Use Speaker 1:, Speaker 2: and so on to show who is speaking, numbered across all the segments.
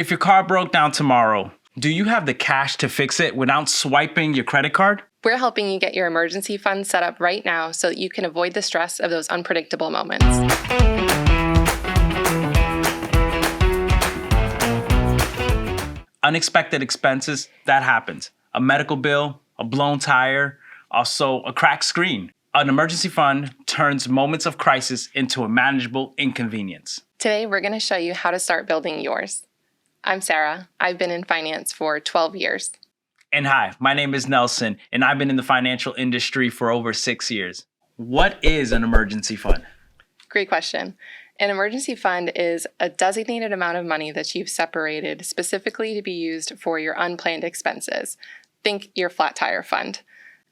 Speaker 1: If your car broke down tomorrow, do you have the cash to fix it without swiping your credit card?
Speaker 2: We're helping you get your emergency fund set up right now so that you can avoid the stress of those unpredictable moments.
Speaker 1: Unexpected expenses, that happens. A medical bill, a blown tire, also a cracked screen. An emergency fund turns moments of crisis into a manageable inconvenience.
Speaker 2: Today, we're going to show you how to start building yours. I'm Sarah. I've been in finance for 12 years.
Speaker 1: And hi, my name is Nelson, and I've been in the financial industry for over 6 years. What is an emergency fund?
Speaker 2: Great question. An emergency fund is a designated amount of money that you've separated specifically to be used for your unplanned expenses. Think your flat tire fund.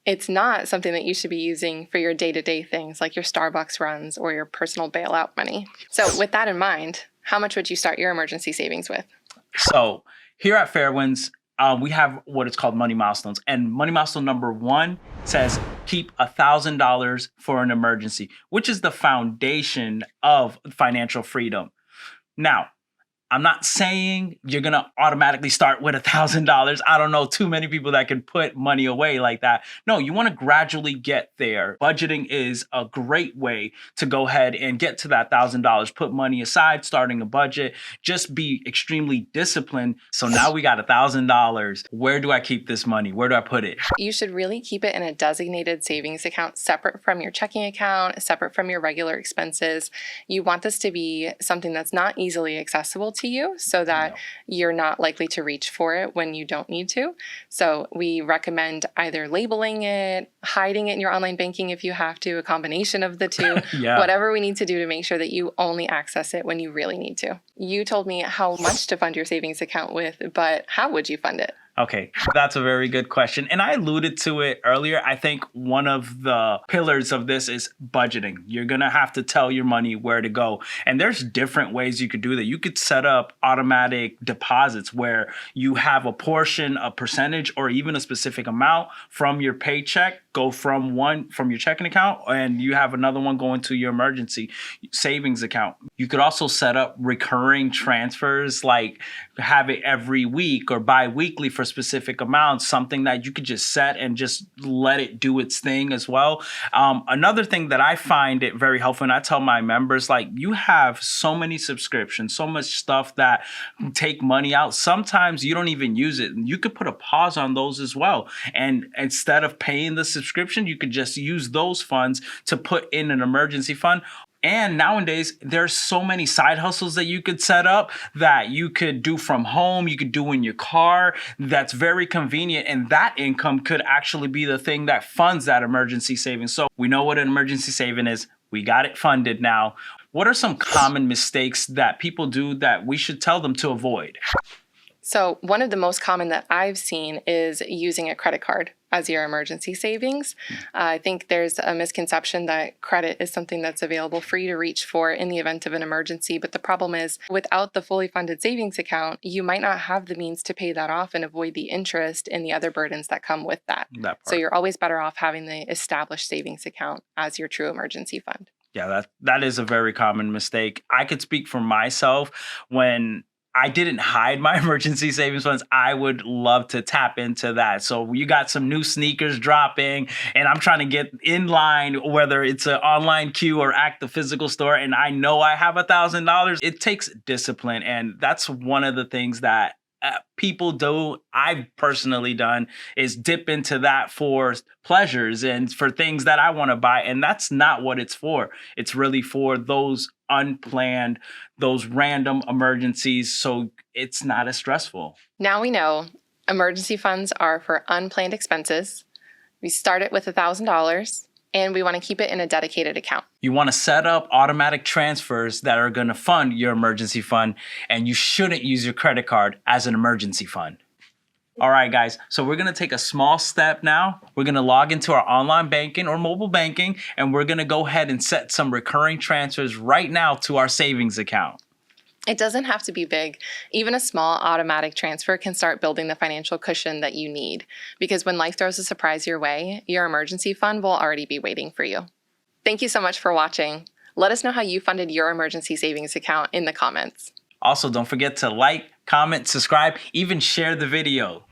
Speaker 2: It's not something that you should be using for your day-to-day things like your Starbucks runs or your personal bailout money. So with that in mind, how much would you start your emergency savings with?
Speaker 1: So here at FAIRWINDS, we have what is called money milestones. And money milestone number 1 says keep $1,000 for an emergency, which is the foundation of financial freedom. Now, I'm not saying you're going to automatically start with $1,000. I don't know too many people that can put money away like that. No, you want to gradually get there. Budgeting is a great way to go ahead and get to that $1,000. Put money aside, starting a budget, just be extremely disciplined. So now we got $1,000. Where do I keep this money? Where do I put it?
Speaker 2: You should really keep it in a designated savings account separate from your checking account, separate from your regular expenses. You want this to be something that's not easily accessible to you so that you're not likely to reach for it when you don't need to. So we recommend either labeling it, hiding it in your online banking if you have to, a combination of the two, whatever we need to do to make sure that you only access it when you really need to. You told me how much to fund your savings account with, but how would you fund it?
Speaker 1: Okay, that's a very good question. And I alluded to it earlier. I think one of the pillars of this is budgeting. You're going to have to tell your money where to go. And there's different ways you could do that. You could set up automatic deposits where you have a portion, a percentage, or even a specific amount from your paycheck go from your checking account, and you have another one going to your emergency savings account. You could also set up recurring transfers, like have it every week or bi-weekly for specific amounts, something that you could just set and just let it do its thing as well. Another thing that I find it very helpful, and I tell my members, like, you have so many subscriptions, so much stuff that take money out. Sometimes you don't even use it. You could put a pause on those as well. And instead of paying the subscription, you could just use those funds to put in an emergency fund. And nowadays, there's so many side hustles that you could set up that you could do from home, you could do in your car. That's very convenient. And that income could actually be the thing that funds that emergency savings. So we know what an emergency saving is. We got it funded now. What are some common mistakes that people do that we should tell them to avoid?
Speaker 2: So one of the most common that I've seen is using a credit card as your emergency savings. I think there's a misconception that credit is something that's available for you to reach for in the event of an emergency. But the problem is, without the fully funded savings account, you might not have the means to pay that off and avoid the interest and the other burdens that come with that. So you're always better off having the established savings account as your true emergency fund.
Speaker 1: Yeah, that is a very common mistake. I could speak for myself. When I didn't hide my emergency savings funds, I would love to tap into that. So you got some new sneakers dropping and I'm trying to get in line, whether it's an online queue or at the physical store, and I know I have $1,000. It takes discipline. And that's one of the things that people do, I've personally done, is dip into that for pleasures and for things that I want to buy. And that's not what it's for. It's really for those unplanned, those random emergencies. So it's not as stressful.
Speaker 2: Now we know emergency funds are for unplanned expenses. We start it with $1,000. And we want to keep it in a dedicated account.
Speaker 1: You want to set up automatic transfers that are going to fund your emergency fund, and you shouldn't use your credit card as an emergency fund. All right, guys, so we're going to take a small step now. We're going to log into our online banking or mobile banking, and we're going to go ahead and set some recurring transfers right now to our savings account.
Speaker 2: It doesn't have to be big. Even a small automatic transfer can start building the financial cushion that you need, because when life throws a surprise your way, your emergency fund will already be waiting for you. Thank you so much for watching. Let us know how you funded your emergency savings account in the comments.
Speaker 1: Also, don't forget to like, comment, subscribe, even share the video.